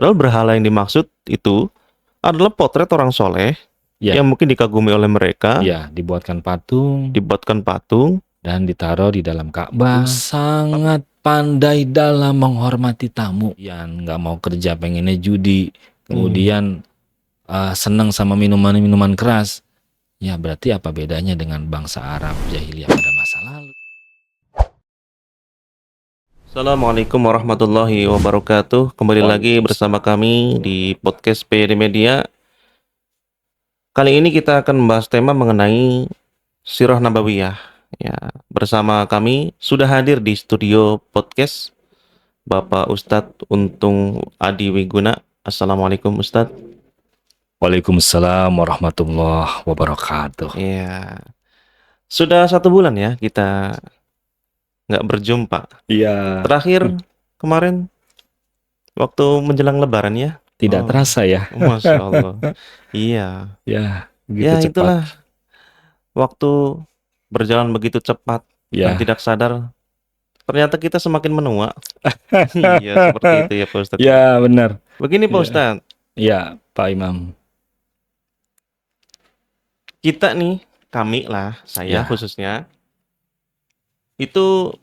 Padahal berhala yang dimaksud itu adalah potret orang soleh Ya, yang mungkin dikagumi oleh mereka, ya, dibuatkan patung dibuatkan patung. dan ditaruh di dalam Ka'bah. Sangat pandai dalam menghormati tamu. Yang nggak mau kerja pengennya judi, kemudian senang sama minuman-minuman keras. Ya berarti apa bedanya dengan bangsa Arab jahiliyah pada masa lalu? Assalamualaikum warahmatullahi wabarakatuh. Kembali lagi bersama kami di podcast PD Media. Kali ini kita akan membahas tema mengenai Sirah Nabawiyah. Ya, bersama kami sudah hadir di studio podcast Bapak Ustadz Untung Adi Wiguna. Assalamualaikum Ustadz. Waalaikumsalam warahmatullahi wabarakatuh. Ya, sudah 1 bulan ya kita nggak berjumpa. Iya. Terakhir kemarin waktu menjelang Lebaran ya. Tidak terasa ya. Masya Allah. Iya. Ya, begitu Ya cepat. itulah, waktu berjalan begitu cepat dan Ya. tidak sadar ternyata kita semakin menua. Iya, seperti itu ya Pak Ustadz. Ya, benar. Begini Pak Ya. Ustadz, Ya, Pak Imam. kita nih, kami lah, saya Ya. khususnya, itu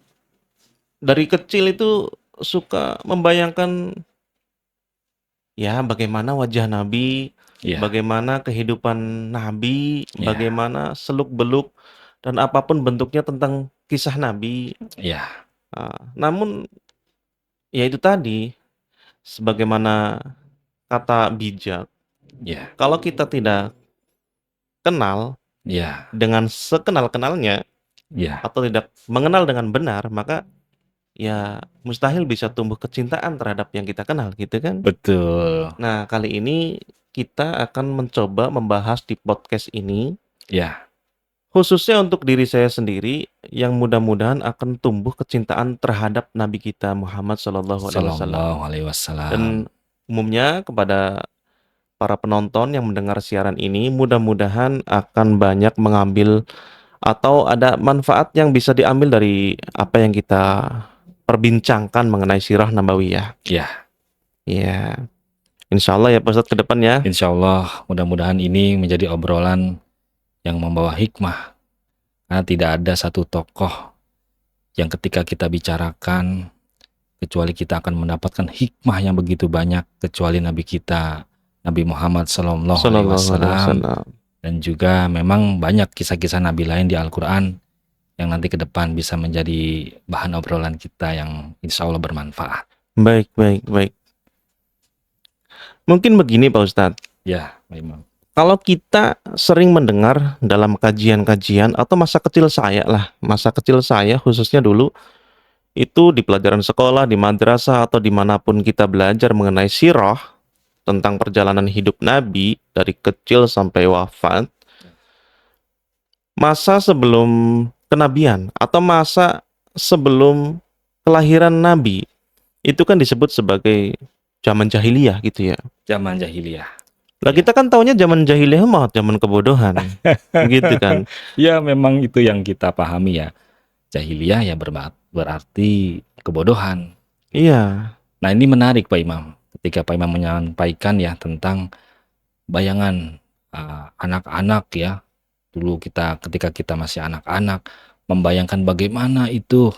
dari kecil itu suka membayangkan ya bagaimana wajah Nabi, Ya. bagaimana kehidupan Nabi, Ya. bagaimana seluk-beluk dan apapun bentuknya tentang kisah Nabi. Ya. Namun ya itu tadi, sebagaimana kata bijak, Ya. kalau kita tidak kenal Ya. dengan sekenal-kenalnya Ya. atau tidak mengenal dengan benar, maka ya mustahil bisa tumbuh kecintaan terhadap yang kita kenal, gitu kan? Betul. Nah, kali ini kita akan mencoba membahas di podcast ini, Ya. khususnya untuk diri saya sendiri, yang mudah-mudahan akan tumbuh kecintaan terhadap Nabi kita Muhammad SAW. Sallallahu alaihi wasallam. Dan umumnya kepada para penonton yang mendengar siaran ini, mudah-mudahan akan banyak mengambil atau ada manfaat yang bisa diambil dari apa yang kita perbincangkan mengenai Sirah Nabawiyah. Ya. Ya, insya Allah ya Pak Ustadz ke depan ya. Insya Allah mudah-mudahan ini menjadi obrolan yang membawa hikmah. Karena tidak ada satu tokoh yang ketika kita bicarakan kecuali kita akan mendapatkan hikmah yang begitu banyak kecuali Nabi kita Nabi Muhammad Sallallahu Alaihi Wasallam. Dan juga memang banyak kisah-kisah Nabi lain di Al-Quran yang nanti ke depan bisa menjadi bahan obrolan kita yang insya Allah bermanfaat. Baik. Mungkin begini Pak Ustadz. Ya, Pak Imam. Kalau kita sering mendengar dalam kajian-kajian atau masa kecil saya khususnya dulu, itu di pelajaran sekolah, di madrasah, atau dimanapun kita belajar mengenai sirah, tentang perjalanan hidup Nabi dari kecil sampai wafat, masa sebelum kenabian atau masa sebelum kelahiran Nabi, itu kan disebut sebagai zaman jahiliyah gitu ya. Zaman jahiliyah. Lah kita kan taunya zaman jahiliyah mah zaman kebodohan. Gitu kan. Ya memang itu yang kita pahami ya. Jahiliyah ya berarti kebodohan. Iya. Nah ini menarik Pak Imam. Ketika Pak Imam menyampaikan ya tentang bayangan anak-anak ya. Dulu ketika kita masih anak-anak membayangkan bagaimana itu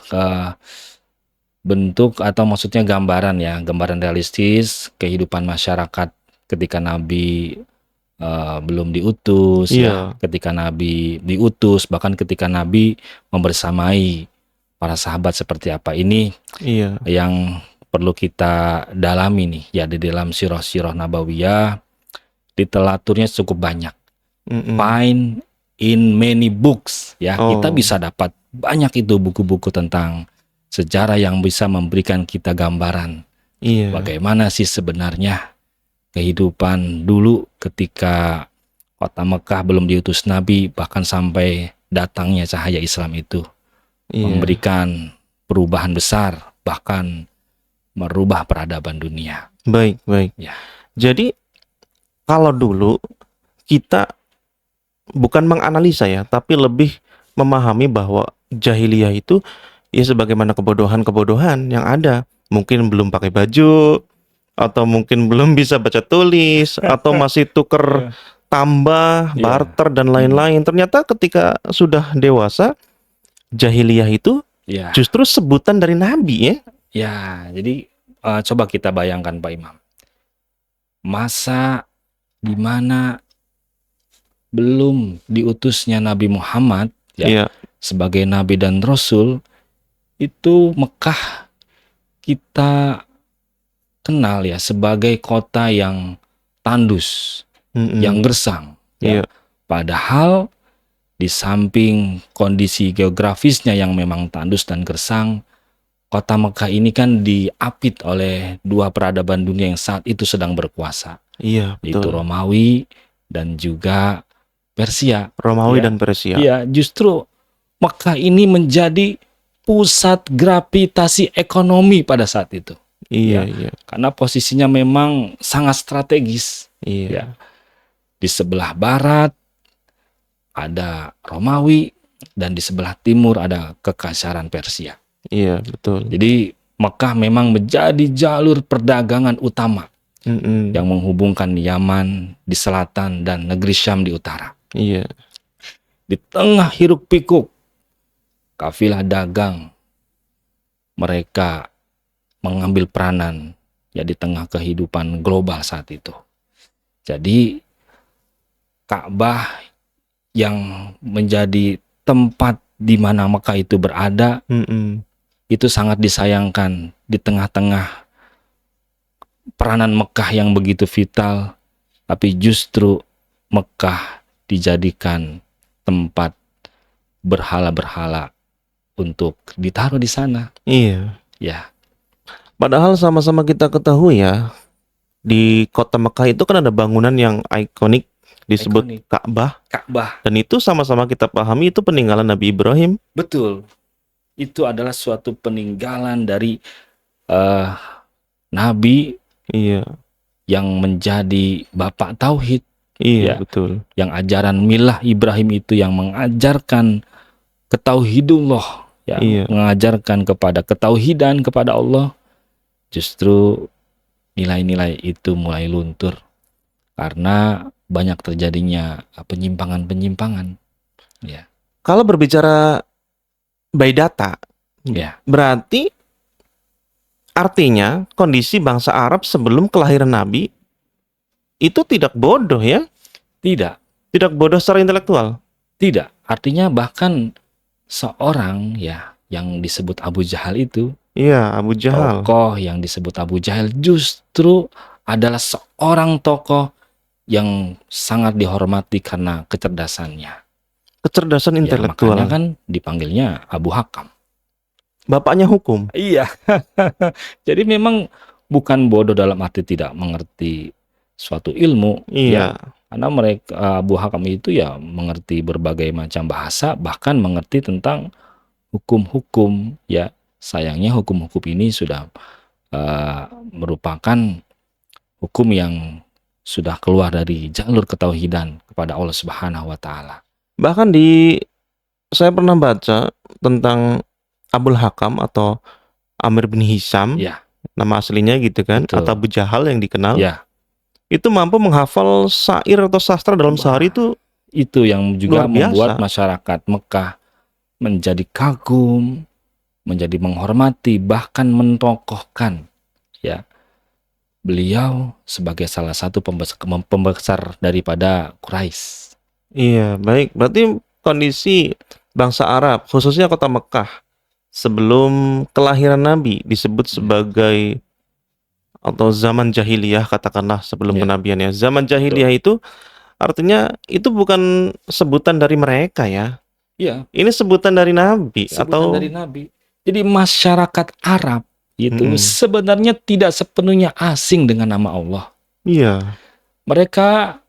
bentuk atau maksudnya gambaran realistis kehidupan masyarakat ketika Nabi belum diutus ya, ketika Nabi diutus, bahkan ketika Nabi membersamai para sahabat seperti apa ini yang perlu kita dalami nih ya di dalam sirah Nabawiyah. Literaturnya cukup banyak, find in many books ya. Kita bisa dapat banyak itu buku-buku tentang sejarah yang bisa memberikan kita gambaran bagaimana sih sebenarnya kehidupan dulu ketika kota Mekah belum diutus Nabi, bahkan sampai datangnya cahaya Islam itu memberikan perubahan besar, bahkan merubah peradaban dunia. Baik. Ya. Jadi kalau dulu kita bukan menganalisa ya, tapi lebih memahami bahwa jahiliyah itu ya sebagaimana kebodohan-kebodohan yang ada. Mungkin belum pakai baju, atau mungkin belum bisa baca tulis, atau masih tuker tambah, Iya. barter dan lain-lain. Ternyata ketika sudah dewasa, jahiliyah itu Iya. justru sebutan dari nabi ya. Ya, jadi coba kita bayangkan Pak Imam. Masa di mana belum diutusnya Nabi Muhammad ya Iya, sebagai nabi dan rasul, itu Mekah kita kenal ya sebagai kota yang tandus, yang gersang ya. Iya. Padahal di samping kondisi geografisnya yang memang tandus dan gersang, kota Mekah ini kan diapit oleh dua peradaban dunia yang saat itu sedang berkuasa, Iya, yaitu betul. Romawi dan juga Persia. Romawi Ya. dan Persia. Iya, justru Mekah ini menjadi pusat gravitasi ekonomi pada saat itu. Iya, Ya. iya. Karena posisinya memang sangat strategis. Iya. Ya. Di sebelah barat ada Romawi dan di sebelah timur ada kekaisaran Persia. Iya, betul. Jadi Mekah memang menjadi jalur perdagangan utama yang menghubungkan Yaman di selatan dan negeri Syam di utara. Iya. Di tengah hiruk pikuk kafilah dagang, mereka mengambil peranan ya di tengah kehidupan global saat itu. Jadi Ka'bah yang menjadi tempat di mana Mekah itu berada, itu sangat disayangkan di tengah-tengah peranan Mekah yang begitu vital, tapi justru Mekah dijadikan tempat berhala-berhala untuk ditaruh di sana. Iya. Ya. Padahal sama-sama kita ketahui ya, di kota Mekah itu kan ada bangunan yang ikonik disebut Ka'bah. Dan itu sama-sama kita pahami itu peninggalan Nabi Ibrahim. Betul. Itu adalah suatu peninggalan dari Nabi yang menjadi bapak tauhid. Iya, betul. Yang ajaran milah Ibrahim itu yang mengajarkan ketauhidullah, ya, mengajarkan kepada ketauhidan kepada Allah. Justru nilai-nilai itu mulai luntur karena banyak terjadinya penyimpangan-penyimpangan. Ya. Kalau berbicara by data, ya, berarti artinya kondisi bangsa Arab sebelum kelahiran Nabi itu tidak bodoh ya? Tidak bodoh secara intelektual. Tidak. Artinya bahkan seorang ya yang disebut Abu Jahal itu, iya, Abu Jahal. Tokoh yang disebut Abu Jahal justru adalah seorang tokoh yang sangat dihormati karena kecerdasannya. Kecerdasan intelektual. Makanya kan dipanggilnya Abu Hakam. Bapaknya hukum. Iya. Jadi memang bukan bodoh dalam arti tidak mengerti suatu ilmu. Iya. Ya, karena mereka Abu Hakam itu ya mengerti berbagai macam bahasa, bahkan mengerti tentang hukum-hukum. Ya, sayangnya hukum-hukum ini sudah merupakan hukum yang sudah keluar dari jalur ketauhidan kepada Allah Subhanahu wa taala. Bahkan saya pernah baca tentang Abul Hakam atau Amir bin Hisham, ya, nama aslinya gitu kan, betul, atau Abu Jahal yang dikenal, ya, itu mampu menghafal syair atau sastra dalam sehari itu yang juga membuat masyarakat Mekah menjadi kagum, menjadi menghormati, bahkan mentokohkan ya beliau sebagai salah satu pembesar daripada Quraisy. Iya, baik. Berarti kondisi bangsa Arab, khususnya kota Mekah sebelum kelahiran Nabi disebut sebagai atau zaman jahiliyah, katakanlah sebelum kenabiannya. Zaman jahiliyah itu artinya itu bukan sebutan dari mereka ya. Iya. Ini sebutan dari Nabi dari Nabi. Jadi masyarakat Arab itu sebenarnya tidak sepenuhnya asing dengan nama Allah. Iya. Mereka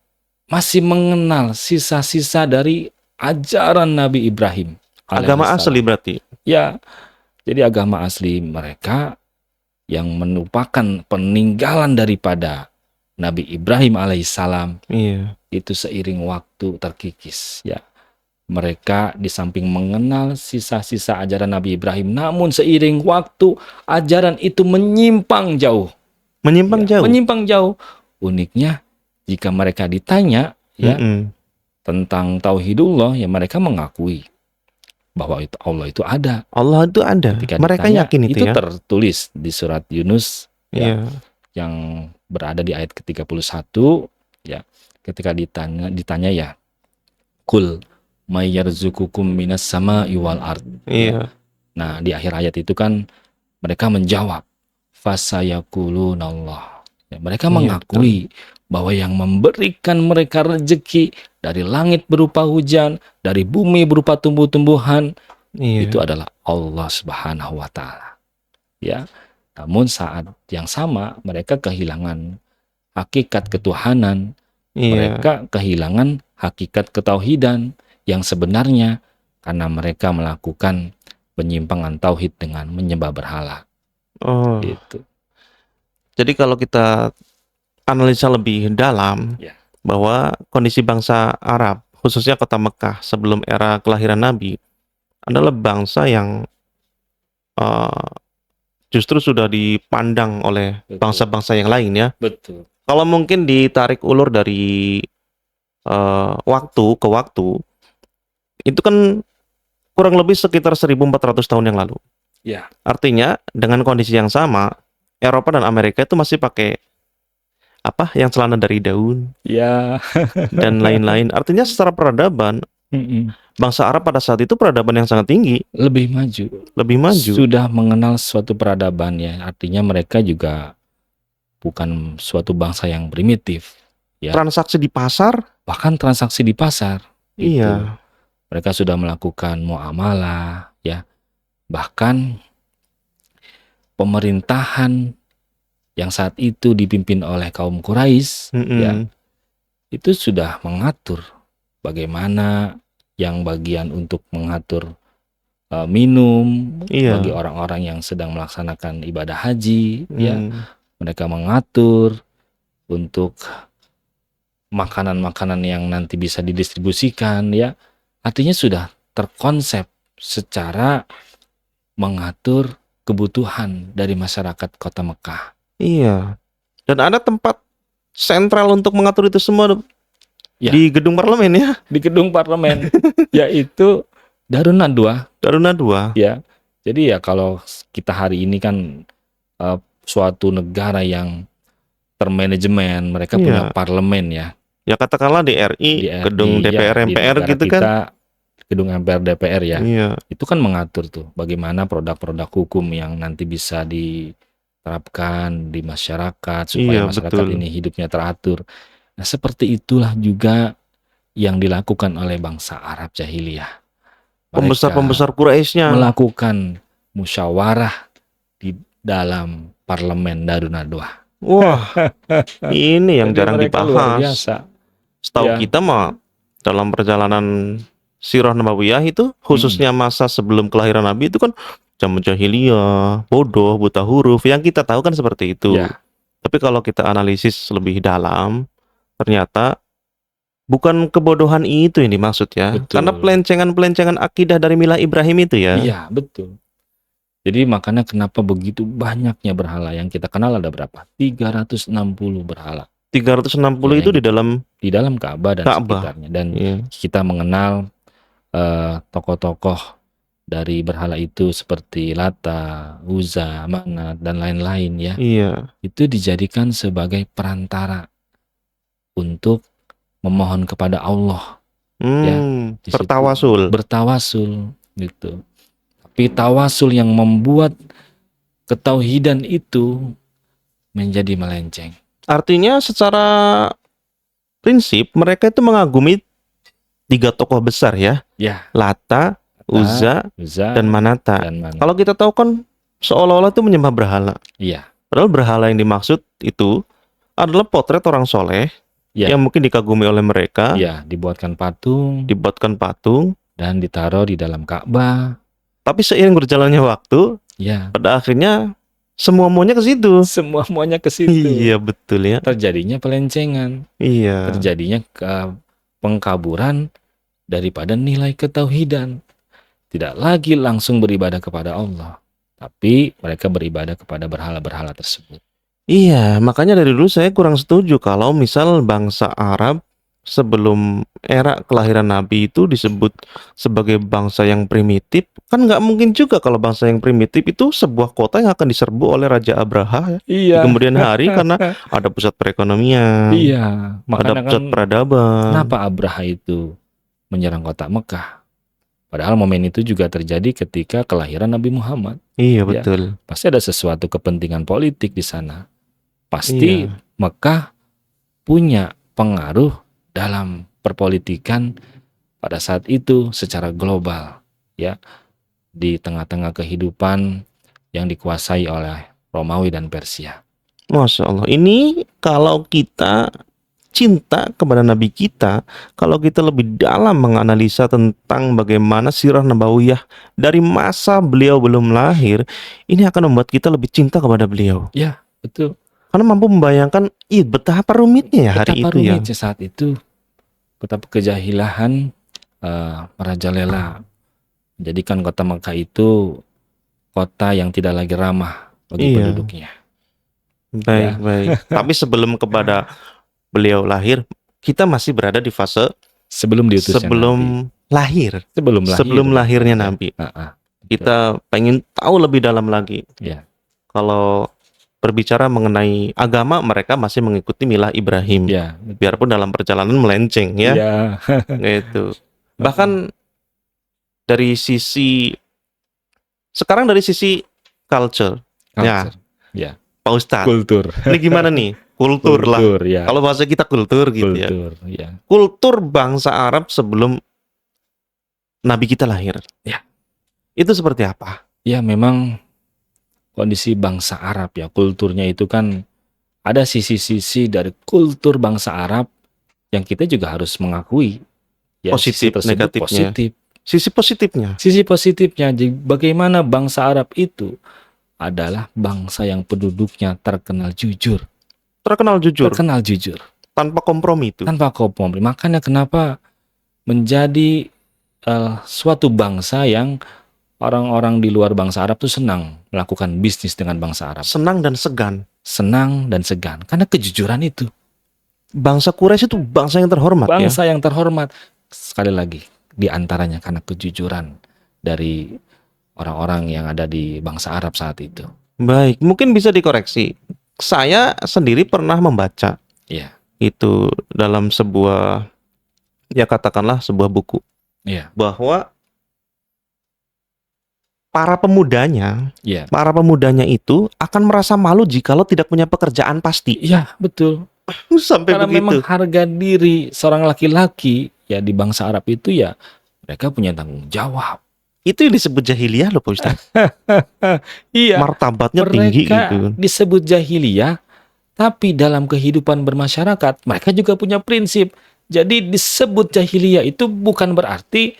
masih mengenal sisa-sisa dari ajaran Nabi Ibrahim. Agama asli berarti. Ya. Jadi agama asli mereka yang merupakan peninggalan daripada Nabi Ibrahim alaihissalam. Iya. Itu seiring waktu terkikis ya. Mereka di samping mengenal sisa-sisa ajaran Nabi Ibrahim, namun seiring waktu ajaran itu menyimpang jauh. Menyimpang ya, jauh. menyimpang jauh. Uniknya jika mereka ditanya ya tentang tauhidullah, ya mereka mengakui bahwa itu Allah itu ada. Allah itu ada. Ketika Mereka ditanya, yakin itu ya. tertulis di surat Yunus ya, Iya. yang berada di ayat ke-31 ya. Ketika ditanya ya, kul may yarzuqukum minas sama'i wal ard. Iya. Nah, di akhir ayat itu kan mereka menjawab fasayaqulunallah. Ya, mereka Iya, mengakui bahwa yang memberikan mereka rezeki dari langit berupa hujan, dari bumi berupa tumbuh-tumbuhan, Iya. itu adalah Allah Subhanahu wa taala. Ya. Namun saat yang sama mereka kehilangan hakikat ketuhanan. Iya. Mereka kehilangan hakikat ketauhidan yang sebenarnya karena mereka melakukan penyimpangan tauhid dengan menyembah berhala. Oh. Gitu. Jadi kalau kita analisa lebih dalam Ya. bahwa kondisi bangsa Arab, khususnya kota Mekah sebelum era kelahiran Nabi, adalah bangsa yang justru sudah dipandang oleh Betul. bangsa-bangsa yang lain ya. Betul. Kalau mungkin ditarik ulur dari waktu ke waktu, itu kan kurang lebih sekitar 1400 tahun yang lalu. Ya. Artinya dengan kondisi yang sama, Eropa dan Amerika itu masih pakai apa yang celana dari daun Ya. dan lain-lain. Artinya secara peradaban, bangsa Arab pada saat itu peradaban yang sangat tinggi, Lebih maju. lebih maju. Sudah mengenal suatu peradaban ya. Artinya mereka juga bukan suatu bangsa yang primitif. Ya. Transaksi di pasar, Bahkan transaksi di pasar. Itu. iya. Mereka sudah melakukan muamalah ya. Bahkan pemerintahan yang saat itu dipimpin oleh kaum Quraisy ya, itu sudah mengatur bagaimana yang bagian untuk mengatur minum Iya. bagi orang-orang yang sedang melaksanakan ibadah haji ya. Mereka mengatur untuk makanan-makanan yang nanti bisa didistribusikan ya. Artinya sudah terkonsep secara mengatur kebutuhan dari masyarakat kota Mekah. Iya. Dan ada tempat sentral untuk mengatur itu semua Ya. di gedung parlemen ya. Di gedung parlemen, yaitu Darun Nadwa. Darun Nadwa. Ya. Jadi ya kalau kita hari ini kan suatu negara yang termanajemen, mereka punya parlemen ya. Ya katakanlah di RI, gedung DPR MPR gitu kita, kan. Gedung MPR DPR ya. Iya. Itu kan mengatur tuh bagaimana produk-produk hukum yang nanti bisa diterapkan di masyarakat supaya masyarakat ini hidupnya teratur. Nah, seperti itulah juga yang dilakukan oleh bangsa Arab jahiliyah. Pembesar-pembesar Quraisynya melakukan musyawarah di dalam parlemen Darun Nadwa. Wah, ini yang jarang dibahas. Setahu kita mah dalam perjalanan Sirah Nabawiyah itu, khususnya masa sebelum kelahiran Nabi itu kan zaman jahiliyah, bodoh, buta huruf, yang kita tahu kan seperti itu. Ya. Tapi kalau kita analisis lebih dalam, ternyata bukan kebodohan itu yang dimaksud ya. Betul. Karena pelencengan-pelencengan akidah dari milah Ibrahim itu ya. Iya, betul. Jadi makanya kenapa begitu banyaknya berhala, yang kita kenal ada berapa? 360 berhala. 360 ya, itu di dalam Ka'bah dan sekitarnya. Dan kita mengenal tokoh-tokoh dari berhala itu seperti Lata, Uzza, Manat dan lain-lain ya. Iya. Itu dijadikan sebagai perantara untuk memohon kepada Allah. Ya, bertawasul gitu. Tapi tawasul yang membuat ketauhidan itu menjadi melenceng. Artinya secara prinsip mereka itu mengagumi 3 tokoh besar ya. Ya. Lata, Uzza, dan Manata. Kalau kita tahu kan seolah-olah itu menyembah berhala. Iya. Padahal berhala yang dimaksud itu adalah potret orang soleh yang mungkin dikagumi oleh mereka. Iya, dibuatkan patung dan ditaruh di dalam Ka'bah. Tapi seiring berjalannya waktu, pada akhirnya semua maunya ke situ. Iya, betul ya. Terjadinya pelencengan. Iya. Terjadinya pengkaburan daripada nilai ketauhidan. Tidak lagi langsung beribadah kepada Allah, tapi mereka beribadah kepada berhala-berhala tersebut. Iya, makanya dari dulu saya kurang setuju kalau misal bangsa Arab sebelum era kelahiran Nabi itu disebut sebagai bangsa yang primitif. Kan nggak mungkin juga kalau bangsa yang primitif itu sebuah kota yang akan diserbu oleh Raja Abraha ya, di Iya. kemudian hari karena ada pusat perekonomian, Iya, ada makanya kan pusat peradaban. kenapa Abraha itu menyerang kota Mekah? Padahal momen itu juga terjadi ketika kelahiran Nabi Muhammad. Iya, Ya, betul. pasti ada sesuatu kepentingan politik di sana. Pasti Iya. Mekah punya pengaruh dalam perpolitikan pada saat itu secara global, ya, di tengah-tengah kehidupan yang dikuasai oleh Romawi dan Persia. Masya Allah. Ini kalau kita cinta kepada Nabi kita, kalau kita lebih dalam menganalisa tentang bagaimana sirah nabawiyah dari masa beliau belum lahir, ini akan membuat kita lebih cinta kepada beliau. Ya, betul. Karena mampu membayangkan, betapa rumitnya ya hari Betapa itu ya. rumitnya saat itu, betapa kejahilahan merajalela, menjadikan kota Mekah itu kota yang tidak lagi ramah bagi Iya, penduduknya. Ya, baik. Tapi sebelum kepada beliau lahir, kita masih berada di fase sebelum diutusnya Nabi. sebelum lahir, Sebelum lahir. sebelum lahirnya Ya, Nabi. Kita pengen tahu lebih dalam lagi. Ya. Kalau berbicara mengenai agama, mereka masih mengikuti milah Ibrahim. Ya, Biarpun dalam perjalanan melenceng ya. Ya. Gitu. Bahkan dari sisi sekarang dari sisi culture. Ya, Ya. Pak Ustadz. Kultur. Ini gimana nih? Kultur lah. Ya. Kalau bahasa kita kultur gitu ya. Kultur, ya. Kultur bangsa Arab sebelum Nabi kita lahir. Ya. Itu seperti apa? Ya, memang kondisi bangsa Arab ya, kulturnya itu kan ada sisi-sisi dari kultur bangsa Arab yang kita juga harus mengakui ya, Positif, sisi negatifnya. positif. Sisi positifnya. Sisi positifnya, bagaimana bangsa Arab itu adalah bangsa yang penduduknya terkenal jujur. Terkenal jujur. Terkenal jujur. Tanpa kompromi itu. Tanpa kompromi. Makanya kenapa menjadi suatu bangsa yang orang-orang di luar bangsa Arab tuh senang melakukan bisnis dengan bangsa Arab. Senang dan segan. Senang dan segan karena kejujuran itu. Bangsa Quraisy itu bangsa yang terhormat ya. Bangsa yang terhormat. Sekali lagi, di antaranya karena kejujuran dari orang-orang yang ada di bangsa Arab saat itu. Baik, mungkin bisa dikoreksi. Saya sendiri pernah membaca. Iya. Itu dalam sebuah, ya katakanlah sebuah buku. Iya. Bahwa para pemudanya itu akan merasa malu jikalau tidak punya pekerjaan pasti. Iya, betul. Sampai karena begitu. Memang harga diri seorang laki-laki ya di bangsa Arab itu ya mereka punya tanggung jawab. Itu yang disebut jahiliyah loh Pak Ustaz. Iya. Martabatnya mereka tinggi gitu. Disebut jahiliyah, tapi dalam kehidupan bermasyarakat mereka juga punya prinsip. Jadi disebut jahiliyah itu bukan berarti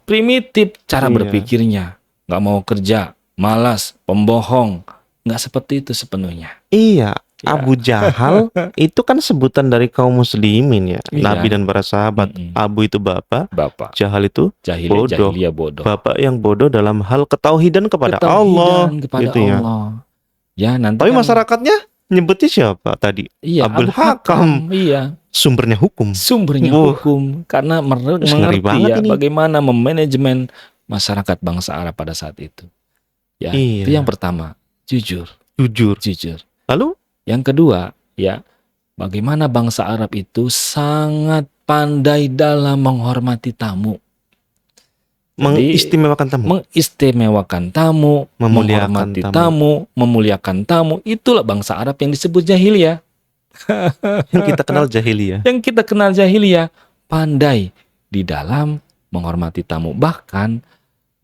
primitif cara berpikirnya, nggak mau kerja, malas, pembohong, nggak seperti itu sepenuhnya. Iya. Abu Jahal itu kan sebutan dari kaum muslimin ya. Nabi dan para sahabat. Abu itu bapak. Jahal itu jahiliyah bodoh. Bapak yang bodoh dalam hal ketauhidan kepada Allah. Gitu Allah. Ya, nanti tapi masyarakatnya nyebutnya siapa tadi? Iya, Abdul Hakam. Iya. Sumbernya hukum. Hukum karena mengerti ya ini. Bagaimana memanajemen masyarakat bangsa Arab pada saat itu. Ya, itu yang pertama, jujur. Lalu yang kedua, ya, bagaimana bangsa Arab itu sangat pandai dalam menghormati tamu. Mengistimewakan tamu, menghormati tamu, memuliakan tamu. Itulah bangsa Arab yang disebut jahiliyah. Yang kita kenal jahiliyah. Pandai di dalam menghormati tamu. Bahkan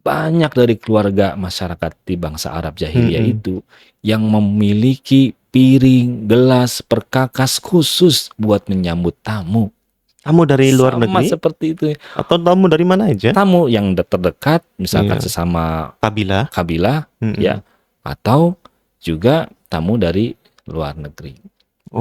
banyak dari keluarga masyarakat di bangsa Arab jahiliyah itu yang memiliki piring, gelas, perkakas khusus buat menyambut tamu. Tamu dari luar negeri? Seperti itu. Atau tamu dari mana aja? Tamu yang terdekat, misalkan sesama kabilah, ya, atau juga tamu dari luar negeri.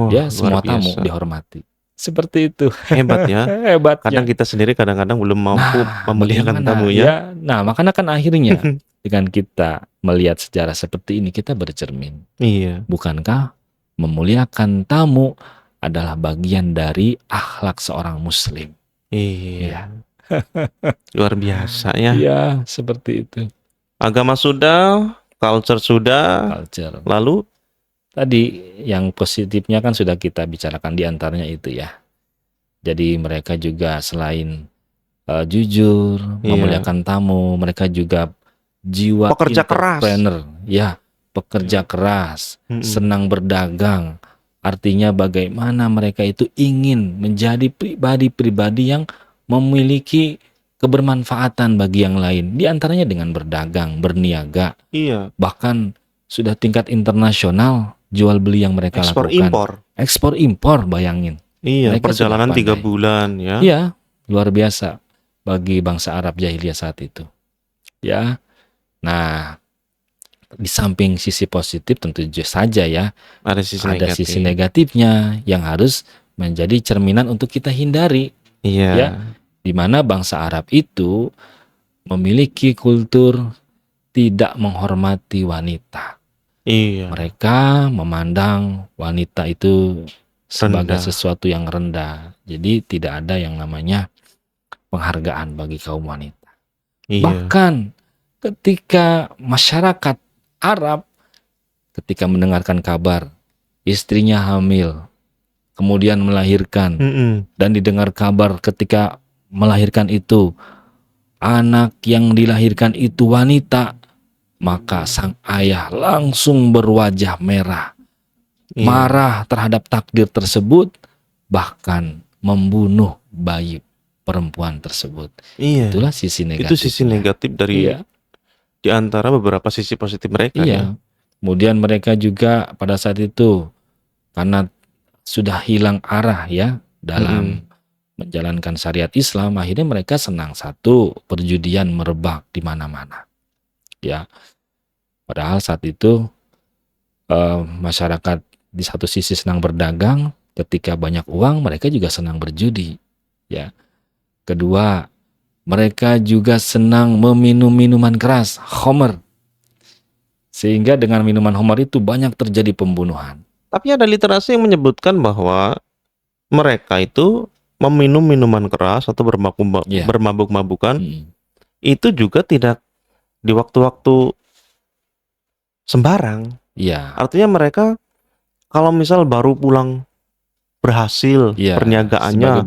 Ya, semua tamu dihormati. Seperti itu. Hebat ya. Hebat. Kadang kita sendiri kadang-kadang belum mampu memuliakan tamu ya. Nah, makanya kan akhirnya dengan kita melihat sejarah seperti ini kita bercermin. Iya. Bukankah memuliakan tamu adalah bagian dari akhlak seorang muslim? Iya. Luar biasa ya. Iya, seperti itu. Agama sudah, culture sudah, Culture. lalu Tadi yang positifnya kan sudah kita bicarakan, di antaranya itu ya. Jadi mereka juga selain jujur, memuliakan tamu, mereka juga jiwa pekerja keras. entrepreneur, ya, pekerja keras, senang berdagang. Artinya bagaimana mereka itu ingin menjadi pribadi-pribadi yang memiliki kebermanfaatan bagi yang lain. Di antaranya dengan berdagang, berniaga. Iya. Bahkan sudah tingkat internasional jual beli yang mereka Ekspor lakukan. impor. Ekspor impor, bayangin. Iya, Mereka perjalanan sudah 3 pandai. bulan ya. Iya, luar biasa bagi bangsa Arab jahiliyah saat itu. Ya. Nah, di samping sisi positif tentu saja ya, Ada sisi ada negatif. sisi negatifnya yang harus menjadi cerminan untuk kita hindari. Iya. Ya, di mana bangsa Arab itu memiliki kultur tidak menghormati wanita. Iya. Mereka memandang wanita itu sebagai Rendah. sesuatu yang rendah. Jadi tidak ada yang namanya penghargaan bagi kaum wanita. Iya. Bahkan ketika masyarakat Arab ketika mendengarkan kabar istrinya hamil, kemudian melahirkan, dan didengar kabar ketika melahirkan itu anak yang dilahirkan itu wanita, maka sang ayah langsung berwajah merah, marah terhadap takdir tersebut, bahkan membunuh bayi perempuan tersebut. Iya. Itulah sisi negatif. Itu sisi negatif dari di antara beberapa sisi positif mereka ya. Kemudian mereka juga pada saat itu karena sudah hilang arah ya dalam menjalankan syariat Islam, akhirnya mereka senang satu perjudian merebak di mana-mana. Ya. Padahal saat itu masyarakat di satu sisi senang berdagang, ketika banyak uang mereka juga senang berjudi. Ya. Kedua, mereka juga senang meminum minuman keras, khamr. Sehingga dengan minuman khamr itu banyak terjadi pembunuhan. Tapi ada literasi yang menyebutkan bahwa mereka itu meminum minuman keras atau bermabuk-mabukan itu juga tidak di waktu-waktu sembarang. Iya. Artinya mereka kalau misal baru pulang berhasil perniagaannya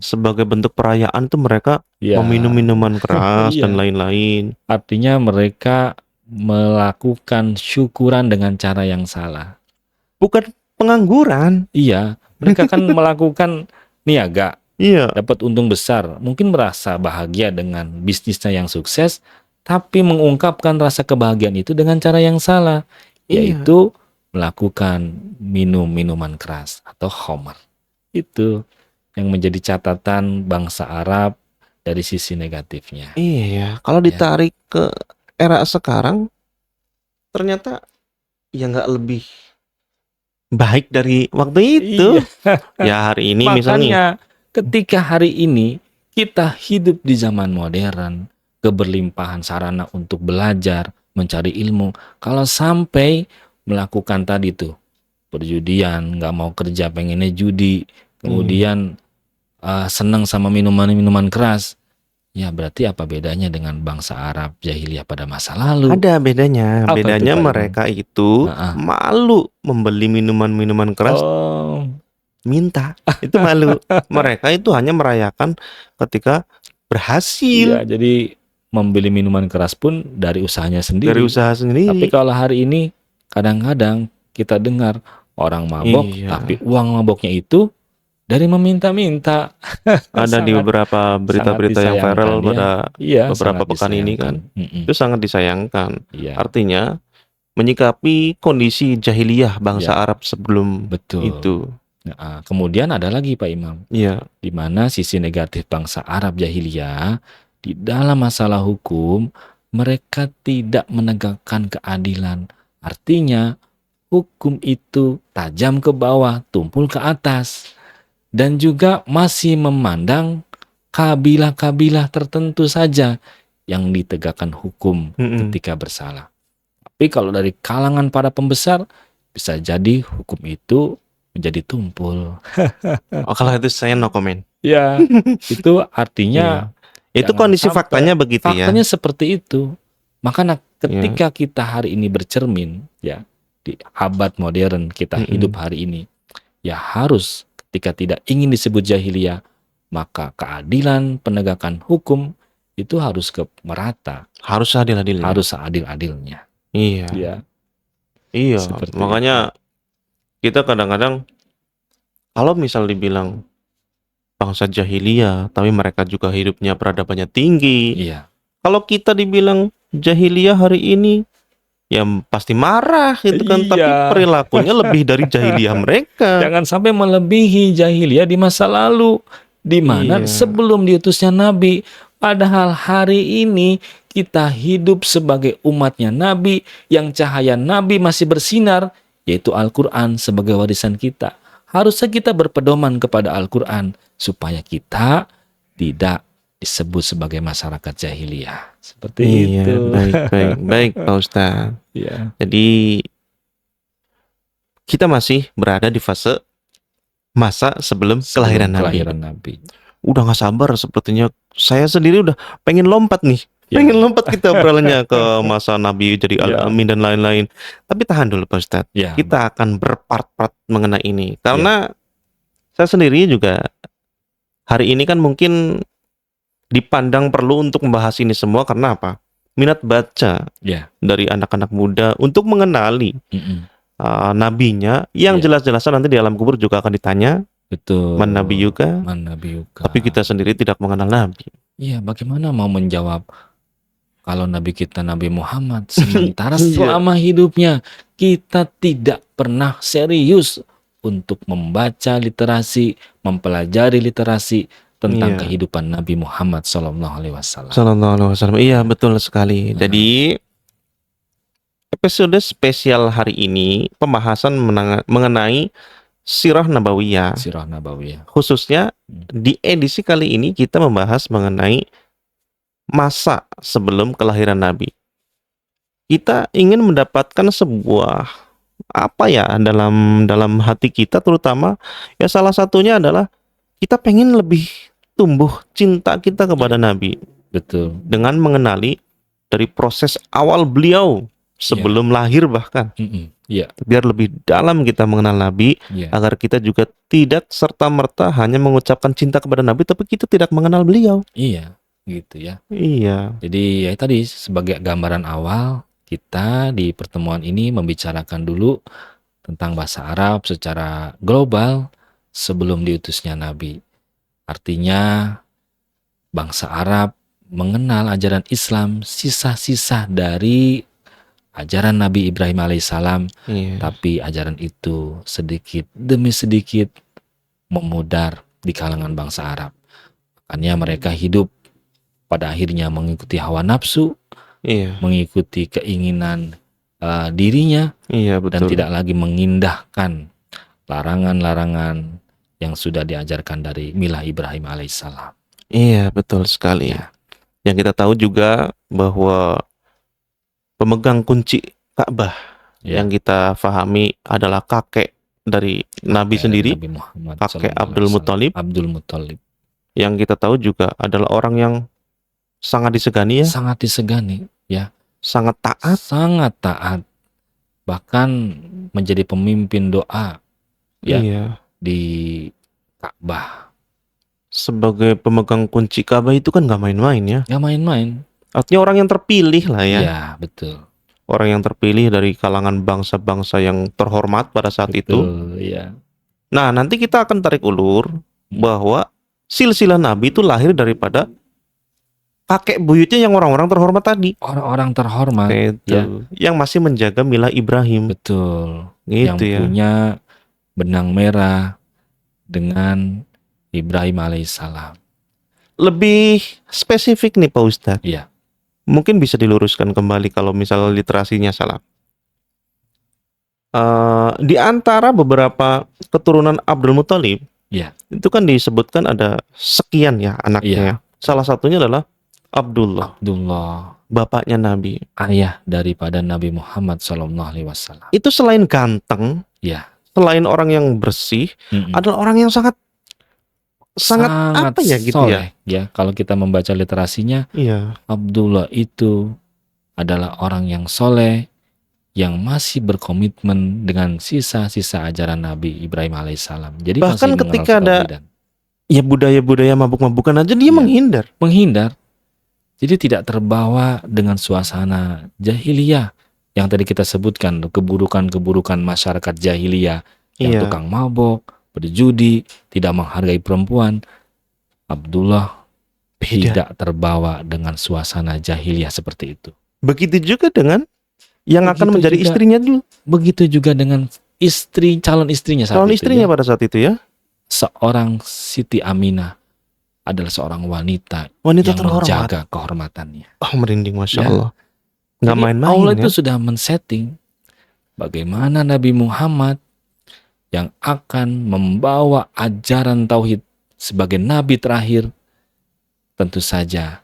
sebagai bentuk perayaan itu mereka meminum minuman keras dan lain-lain. Artinya mereka melakukan syukuran dengan cara yang salah. Bukan pengangguran. Iya, mereka kan melakukan niaga. Iya. Dapat untung besar, mungkin merasa bahagia dengan bisnisnya yang sukses, tapi mengungkapkan rasa kebahagiaan itu dengan cara yang salah, yaitu melakukan minuman keras atau khamr. Itu yang menjadi catatan bangsa Arab dari sisi negatifnya. Iya, kalau ditarik ke era sekarang ternyata ya nggak lebih baik dari waktu itu. Ya hari ini misalnya. Ketika hari ini kita hidup di zaman modern, keberlimpahan sarana untuk belajar, mencari ilmu. Kalau sampai melakukan tadi tuh perjudian, nggak mau kerja pengennya judi, kemudian senang sama minuman keras, ya berarti apa bedanya dengan bangsa Arab jahiliyah pada masa lalu? Ada bedanya. Bedanya mereka itu malu membeli minuman keras. Minta, itu malu. Mereka itu hanya merayakan ketika berhasil. Ya, jadi membeli minuman keras pun dari usahanya sendiri. Dari usaha sendiri. Tapi kalau hari ini kadang-kadang kita dengar orang mabok, tapi uang maboknya itu dari meminta-minta. Ada di beberapa berita-berita yang viral pada beberapa pekan ini kan. Itu sangat disayangkan. Artinya menyikapi kondisi jahiliyah bangsa Arab sebelum itu. Nah, kemudian ada lagi Pak Imam, di mana sisi negatif bangsa Arab jahiliyah di dalam masalah hukum mereka tidak menegakkan keadilan. Artinya hukum itu tajam ke bawah, tumpul ke atas, dan juga masih memandang kabilah-kabilah tertentu saja yang ditegakkan hukum ketika bersalah. Tapi kalau dari kalangan para pembesar, bisa jadi hukum itu menjadi tumpul. Oh, kalau itu saya no comment. Ya, itu artinya Itu jangan kondisi sampai. faktanya begitu ya. Faktanya seperti itu. Makanya ketika kita hari ini bercermin, ya, di abad modern kita hidup hari ini, ya harus ketika tidak ingin disebut jahiliyah, maka keadilan penegakan hukum itu harus merata. Harus adil-adilnya. Harus seadil-adilnya. Iya. Ya. Iya. Seperti Makanya kita kadang-kadang kalau misal dibilang bangsa jahiliyah, tapi mereka juga hidupnya peradabannya tinggi. Iya. Kalau kita dibilang jahiliyah hari ini, ya pasti marah gitu kan. Tapi perilakunya lebih dari jahiliyah mereka. Jangan sampai melebihi jahiliyah di masa lalu, di mana sebelum diutusnya Nabi. Padahal hari ini kita hidup sebagai umatnya Nabi, yang cahaya Nabi masih bersinar, yaitu Al-Quran sebagai warisan kita. Harusnya kita berpedoman kepada Al-Quran supaya kita tidak disebut sebagai masyarakat jahiliyah. Seperti itu. Baik Pak Ustadz. Iya. Jadi kita masih berada di fase masa sebelum kelahiran Nabi. Udah gak sabar sepertinya. Saya sendiri udah pengen lompat nih. Pengen lompat kita obrolannya ke masa Nabi jadi Al-Amin dan lain-lain. Tapi tahan dulu Pak Ustadz. Kita akan berpart-part mengenai ini. Karena saya sendiri juga hari ini kan mungkin dipandang perlu untuk membahas ini semua. Karena apa? Minat baca dari anak-anak muda untuk mengenali nabinya yang jelas-jelasan nanti di alam kubur juga akan ditanya. Betul. Man nabiyuka. Tapi kita sendiri tidak mengenal Nabi. Iya, bagaimana mau menjawab kalau Nabi kita Nabi Muhammad, sementara selama hidupnya kita tidak pernah serius untuk membaca literasi, mempelajari literasi tentang kehidupan Nabi Muhammad Sallallahu Alaihi Wasallam. Iya, betul sekali. Jadi episode spesial hari ini pembahasan mengenai Sirah Nabawiyah. Khususnya di edisi kali ini kita membahas mengenai masa sebelum kelahiran Nabi. Kita ingin mendapatkan sebuah dalam hati kita, terutama ya salah satunya adalah kita pengen lebih tumbuh cinta kita kepada Nabi. Betul. Dengan mengenali dari proses awal beliau sebelum lahir bahkan. Biar lebih dalam kita mengenal Nabi, agar kita juga tidak serta-merta hanya mengucapkan cinta kepada Nabi tapi kita tidak mengenal beliau. Iya, gitu ya. Iya. Jadi ya tadi sebagai gambaran awal, kita di pertemuan ini membicarakan dulu tentang bahasa Arab secara global sebelum diutusnya Nabi. Artinya bangsa Arab mengenal ajaran Islam, sisa-sisa dari ajaran Nabi Ibrahim alaihissalam, tapi ajaran itu sedikit demi sedikit memudar di kalangan bangsa Arab. Makanya mereka hidup pada akhirnya mengikuti hawa nafsu, mengikuti keinginan dirinya, dan tidak lagi mengindahkan larangan-larangan yang sudah diajarkan dari milah Ibrahim alaihissalam. Iya, betul sekali. Yang kita tahu juga bahwa pemegang kunci Ka'bah yang kita fahami adalah kakek dari Nabi sendiri, Nabi Muhammad, kakek Abdul Muthalib. Yang kita tahu juga adalah orang yang sangat disegani ya. Sangat taat. Bahkan menjadi pemimpin doa di Ka'bah. Sebagai pemegang kunci Ka'bah itu kan gak main-main ya. Gak main-main. Artinya orang yang terpilih lah ya. Iya, betul. Orang yang terpilih dari kalangan bangsa-bangsa yang terhormat pada saat itu. Iya. Nah, nanti kita akan tarik ulur bahwa silsilah Nabi itu lahir daripada kakek buyutnya yang orang-orang terhormat tadi. Orang-orang terhormat yang masih menjaga milah Ibrahim. Betul. Gitu yang punya benang merah dengan Ibrahim alaihissalam. Lebih spesifik nih Pak Ustadz. Iya. Mungkin bisa diluruskan kembali kalau misalnya literasinya salah. Di antara beberapa keturunan Abdul Muthalib, itu kan disebutkan ada sekian ya anaknya. Salah satunya adalah Abdullah, Abdullah, bapaknya Nabi. ayah daripada Nabi Muhammad SAW. Itu selain ganteng, Ya, selain orang yang bersih, adalah orang yang sangat sangat apa ya gitu ya? soleh ya. Kalau kita membaca literasinya, Iya. Abdullah itu adalah orang yang soleh, yang masih berkomitmen dengan sisa-sisa ajaran Nabi Ibrahim alaihissalam. Jadi Bahkan masih mengenal ketika ada ketauhidan. ya budaya-budaya mabuk-mabukan aja dia Iya. menghindar. Jadi tidak terbawa dengan suasana jahiliyah yang tadi kita sebutkan, keburukan-keburukan masyarakat jahiliyah yang Iya. tukang mabok, berjudi, tidak menghargai perempuan. Abdullah Beda. tidak terbawa dengan suasana jahiliyah seperti itu. Begitu juga dengan yang akan Begitu menjadi juga- istrinya dulu. Begitu juga dengan calon istrinya saat Calon itu. istrinya Ya. pada saat itu ya. Seorang Siti Aminah adalah seorang wanita Wanita yang terhormat. menjaga kehormatannya. Oh, merinding, Masya Ya. Allah. Nggak Jadi main-main Allah ya. itu sudah men-setting bagaimana Nabi Muhammad yang akan membawa ajaran tauhid sebagai nabi terakhir. Tentu saja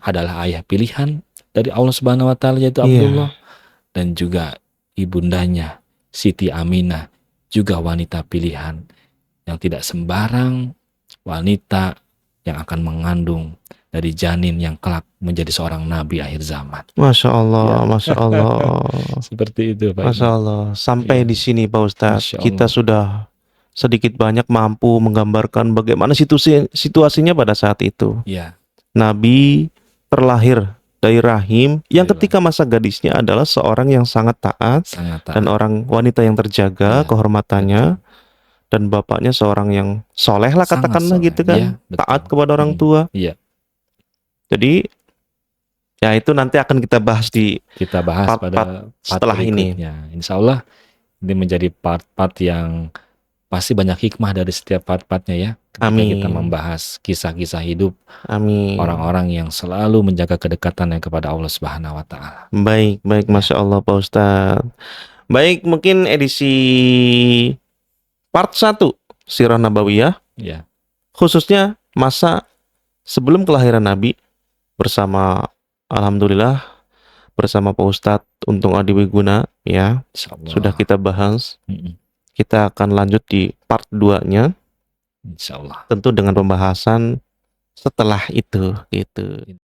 adalah ayah pilihan dari Allah Subhanahu wa taala, yaitu Iya. Abdullah, dan juga ibundanya Siti Aminah, juga wanita pilihan yang tidak sembarang wanita yang akan mengandung dari janin yang kelak menjadi seorang nabi akhir zaman. Masya Allah, Ya. Masya Allah. Seperti itu, Pak. Masya Allah. Sampai Iya. di sini Pak Ustadz, Masya kita Allah. sudah sedikit banyak mampu menggambarkan bagaimana situasinya pada saat itu. Ya, Nabi terlahir dari rahim yang Dari ketika masa gadisnya adalah seorang yang sangat taat sangat dan taat. orang wanita yang terjaga Iya, kehormatannya, dan bapaknya seorang yang soleh lah Sangat katakanlah soleh. gitu kan, Iya, betul. taat kepada orang tua. Iya, Jadi ya itu nanti akan kita bahas di kita bahas Part-part pada part setelah ini. berikutnya. Insya Allah ini menjadi part-part yang pasti banyak hikmah dari setiap part-partnya ya. Ketika Amin. kita membahas kisah-kisah hidup Amin. orang-orang yang selalu menjaga kedekatannya kepada Allah Subhanahu wa taala. Baik, Masya Allah Pak Ustadz. Baik, mungkin edisi part 1 Sirah Nabawiyah, Ya, khususnya masa sebelum kelahiran Nabi, bersama alhamdulillah bersama Pak Ustadz Untung Adiwiguna ya, insya Allah. sudah kita bahas. Mm-mm. Kita akan lanjut di part 2-nya, Insya Allah. tentu dengan pembahasan setelah itu gitu.